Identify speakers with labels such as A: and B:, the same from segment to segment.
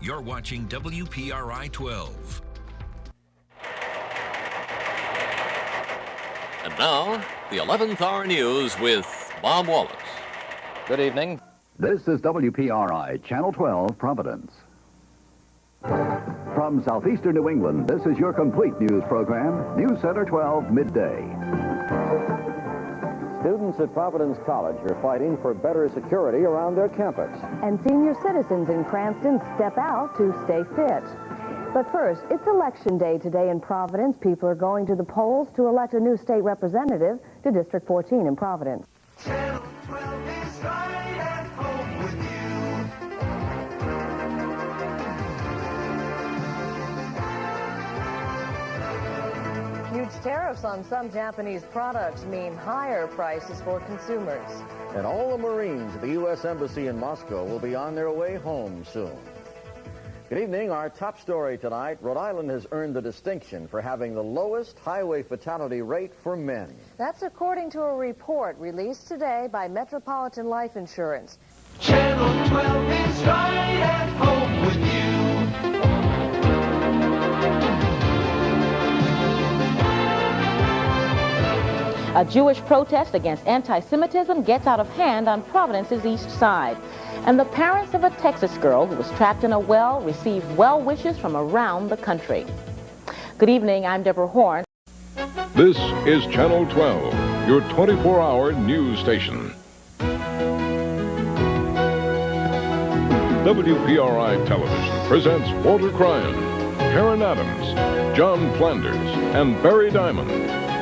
A: You're watching WPRI 12.
B: And now, the 11th hour news with Bob Wallace.
C: Good evening.
D: This is WPRI, Channel 12, Providence. From southeastern New England, this is your complete news program, News Center 12, midday.
C: Students at Providence College are fighting for better security around their campus.
E: And senior citizens in Cranston step out to stay fit. But first, it's election day today in Providence. People are going to the polls to elect a new state representative to District 14 in Providence.
F: Channel 12 is right at home with
E: you. Huge tariffs on some Japanese products mean higher prices for consumers.
C: And all the Marines at the U.S. Embassy in Moscow will be on their way home soon. Good evening. Our top story tonight, Rhode Island has earned the distinction for having the lowest highway fatality rate for men.
E: That's according to a report released today by Metropolitan Life Insurance.
F: Channel 12 is right at home with you.
G: A Jewish protest against anti-Semitism gets out of hand on Providence's east side. And the parents of a Texas girl who was trapped in a well received well wishes from around the country. Good evening, I'm Deborah Horn.
H: This is Channel 12, your 24-hour news station. WPRI Television presents Walter Cryan, Karen Adams, John Flanders, and Barry Diamond.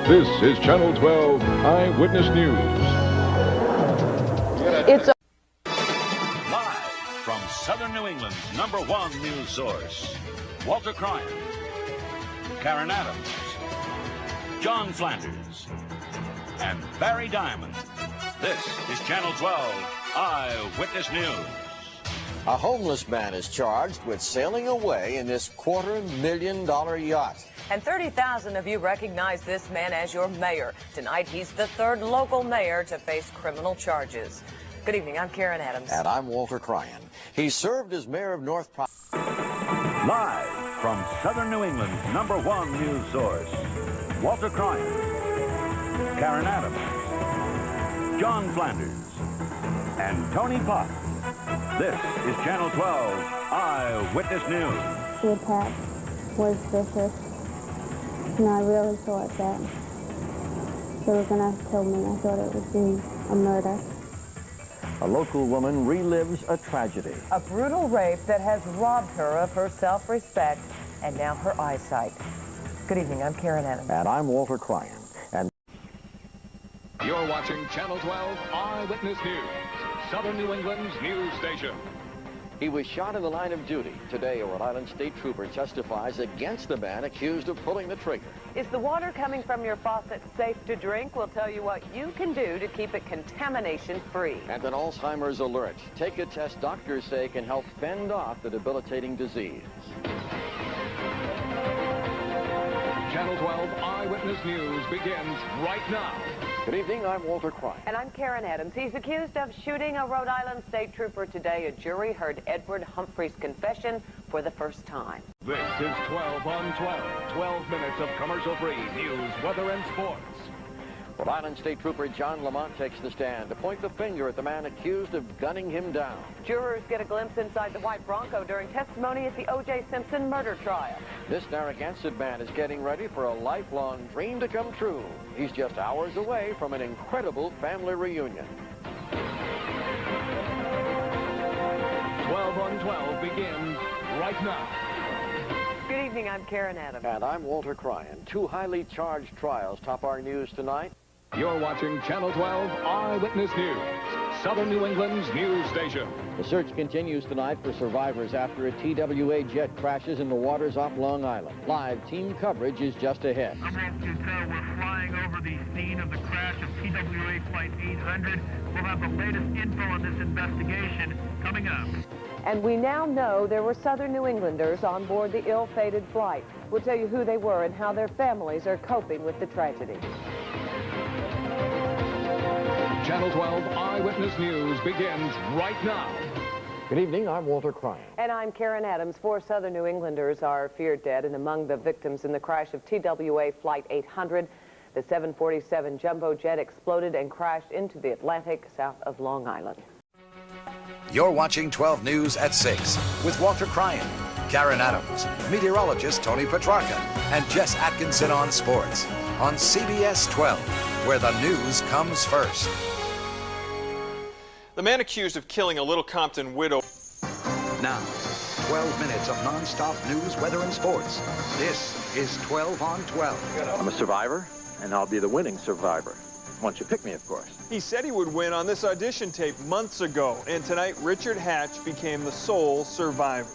H: This is Channel 12 Eyewitness News.
G: It's
I: Live from Southern New England's #1 news source, Walter Cryan, Karen Adams, John Flanders, and Barry Diamond. This is Channel 12 Eyewitness News.
C: A homeless man is charged with sailing away in this $250,000 yacht.
J: And 30,000 of you recognize this man as your mayor. Tonight, he's the third local mayor to face criminal charges. Good evening, I'm Karen Adams.
C: And I'm Walter Cryan. He served as mayor of North Providence.
I: Live from Southern New England's #1 news source, Walter Cryan, Karen Adams, John Flanders, and Tony Potts. This is Channel 12 Eyewitness News.
K: The attack was vicious, and I really thought that they were going to kill me. I thought it would be a murder.
C: A local woman relives a tragedy.
J: A brutal rape that has robbed her of her self-respect and now her eyesight. Good evening, I'm Karen Adams.
C: And I'm Walter Cryan. And
H: You're watching Channel 12 Eyewitness News, Southern New England's news station.
C: he was shot in the line of duty. Today, a Rhode Island state trooper testifies against the man accused of pulling the trigger.
J: Is the water coming from your faucet safe to drink? We'll tell you what you can do to keep it contamination-free.
C: And an Alzheimer's alert. Take a test doctors say can help fend off the debilitating disease.
H: Channel 12 Eyewitness News begins right now.
C: Good evening, I'm Walter Cryan.
J: And I'm Karen Adams. He's accused of shooting a Rhode Island state trooper today. A jury heard Edward Humphrey's confession for the first time.
H: This is 12 on 12. 12 minutes of commercial-free news, weather, and sports.
C: Rhode Island State Trooper John Lamont takes the stand to point the finger at the man accused of gunning him down.
J: Jurors get a glimpse inside the white Bronco during testimony at the O.J. Simpson murder trial.
C: This Narragansett man is getting ready for a lifelong dream to come true. He's just hours away from an incredible family reunion.
H: 12 on 12 begins right now.
J: Good evening, I'm Karen Adams.
C: And I'm Walter Cryan. Two highly charged trials top our news tonight.
H: You're watching Channel 12 Eyewitness News, Southern New England's news station.
C: The search continues tonight for survivors after a TWA jet crashes in the waters off Long Island. Live team coverage is just ahead.
L: We're flying over the scene of the crash of TWA Flight 800. We'll have the latest info on this investigation coming up.
J: And we now know there were Southern New Englanders on board the ill-fated flight. We'll tell you who they were and how their families are coping with the tragedy.
H: Channel 12 Eyewitness News begins right now.
C: Good evening, I'm Walter Cryan.
J: And I'm Karen Adams. 4 Southern New Englanders are feared dead, and among the victims in the crash of TWA Flight 800, the 747 jumbo jet exploded and crashed into the Atlantic south of Long Island.
M: You're watching 12 News at 6 with Walter Cryan, Karen Adams, meteorologist Tony Petrarca, and Jess Atkinson on sports on CBS 12, where the news comes first.
N: The man accused of killing a Little Compton widow.
D: Now, 12 minutes of non-stop news, weather, and sports. This is 12 on 12.
O: I'm a survivor, and I'll be the winning survivor. Once you pick me, of course.
N: He said he would win on this audition tape months ago, and tonight Richard Hatch became the sole survivor.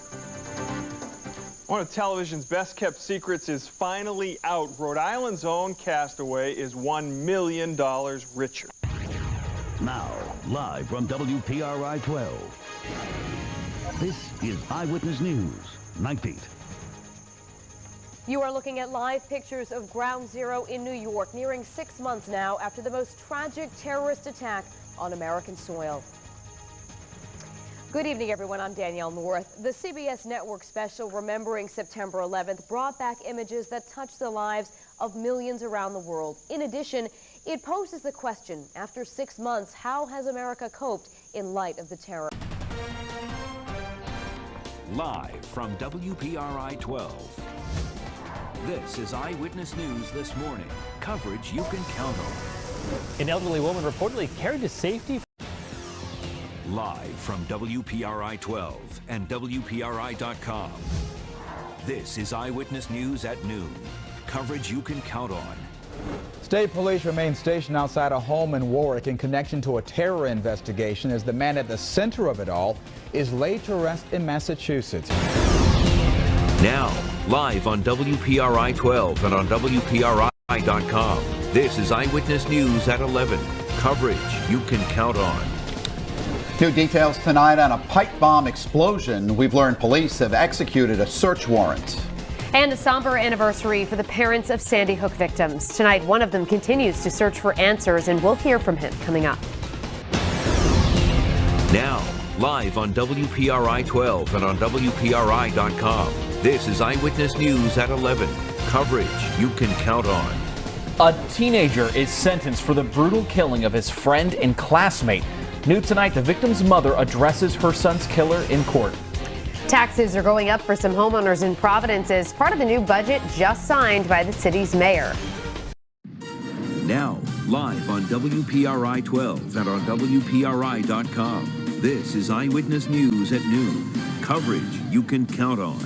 N: One of television's best-kept secrets is finally out. Rhode Island's own castaway is $1 million richer.
P: Now, live from WPRI 12. This is Eyewitness News, Night Beat.
Q: You are looking at live pictures of Ground Zero in New York, nearing 6 months now after the most tragic terrorist attack on American soil. Good evening, everyone. I'm Danielle North. The CBS Network special Remembering September 11th brought back images that touched the lives of millions around the world. In addition, it poses the question, after 6 months, how has America coped in light of the terror?
A: Live from WPRI 12. This is Eyewitness News this morning. Coverage you can count on.
R: An elderly woman reportedly carried to safety.
A: Live from WPRI 12 and WPRI.com. This is Eyewitness News at noon. Coverage you can count on.
S: State police remain stationed outside a home in Warwick in connection to a terror investigation as the man at the center of it all is laid to rest in Massachusetts.
A: Now, live on WPRI 12 and on WPRI.com. This is Eyewitness News at 11. Coverage you can count on.
T: New details tonight on a pipe bomb explosion. We've learned police have executed a search warrant.
Q: And a somber anniversary for the parents of Sandy Hook victims. Tonight, one of them continues to search for answers, and we'll hear from him coming up.
A: Now, live on WPRI 12 and on WPRI.com. This is Eyewitness News at 11. Coverage you can count on.
U: A teenager is sentenced for the brutal killing of his friend and classmate. New tonight, the victim's mother addresses her son's killer in court.
Q: Taxes are going up for some homeowners in Providence as part of the new budget just signed by the city's mayor.
A: Now, live on WPRI 12 and on WPRI.com. This is Eyewitness News at noon. Coverage you can count on.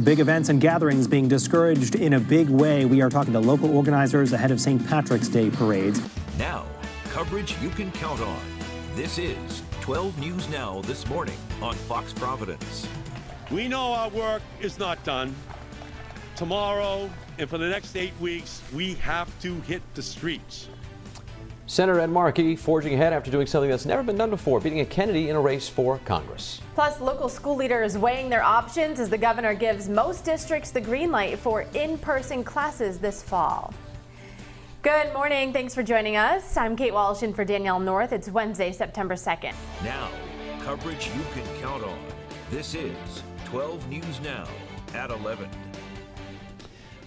V: Big events and gatherings being discouraged in a big way. We are talking to local organizers ahead of St. Patrick's Day parades.
A: Now, coverage you can count on. This is 12 News Now this morning on Fox Providence.
W: We know our work is not done. Tomorrow and for the next 8 weeks, we have to hit the streets.
B: Senator Ed Markey forging ahead after doing something that's never been done before, beating a Kennedy in a race for Congress.
X: Plus, local school leaders weighing their options as the governor gives most districts the green light for in-person classes this fall. Good morning. Thanks for joining us. I'm Kate Walsh in for Danielle North. It's Wednesday, September 2nd.
A: Now, coverage you can count on. This is 12 News Now at 11.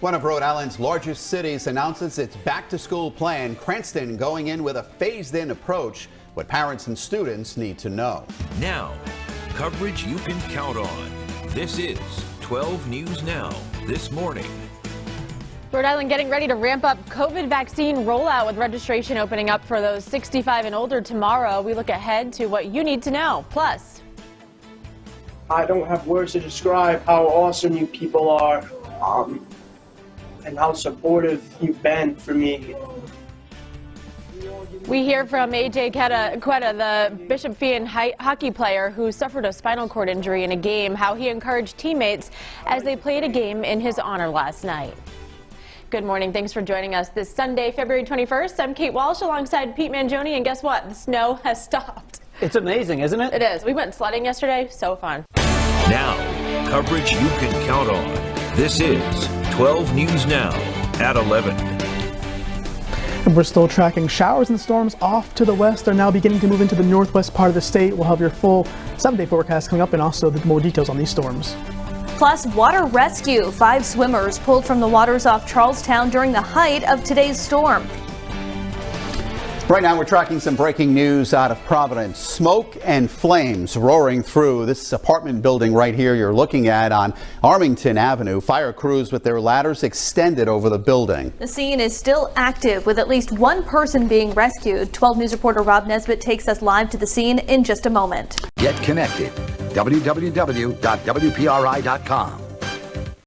T: One of Rhode Island's largest cities announces its back-to-school plan. Cranston going in with a phased-in approach. What parents and students need to know.
A: Now, coverage you can count on. This is 12 News Now this morning.
X: Rhode Island getting ready to ramp up COVID vaccine rollout with registration opening up for those 65 and older tomorrow. We look ahead to what you need to know. Plus,
Y: I don't have words to describe how awesome you people are. And how supportive you've been for me.
X: we hear from AJ Quetta, the Bishop Feehan hockey player who suffered a spinal cord injury in a game, how he encouraged teammates as they played a game in his honor last night. Good morning. Thanks for joining us this Sunday, February 21st. I'm Kate Walsh alongside Pete Mangione, and guess what? The snow has stopped.
R: It's amazing, isn't it?
X: It is. We went sledding yesterday. So fun.
A: Now, coverage you can count on. This is 12 News Now at 11.
E: And we're still tracking showers and storms off to the west. They're now beginning to move into the northwest part of the state. We'll have your full 7-day forecast coming up and also the more details on these storms.
F: Plus, water rescue. 5 swimmers pulled from the waters off Charlestown during the height of today's storm.
T: Right now, we're tracking some breaking news out of Providence. Smoke and flames roaring through this apartment building right here you're looking at on Armington Avenue. Fire crews with their ladders extended over the building.
F: The scene is still active with at least 1 person being rescued. 12 News reporter Rob Nesbitt takes us live to the scene in just a moment.
M: Get connected. www.wpri.com.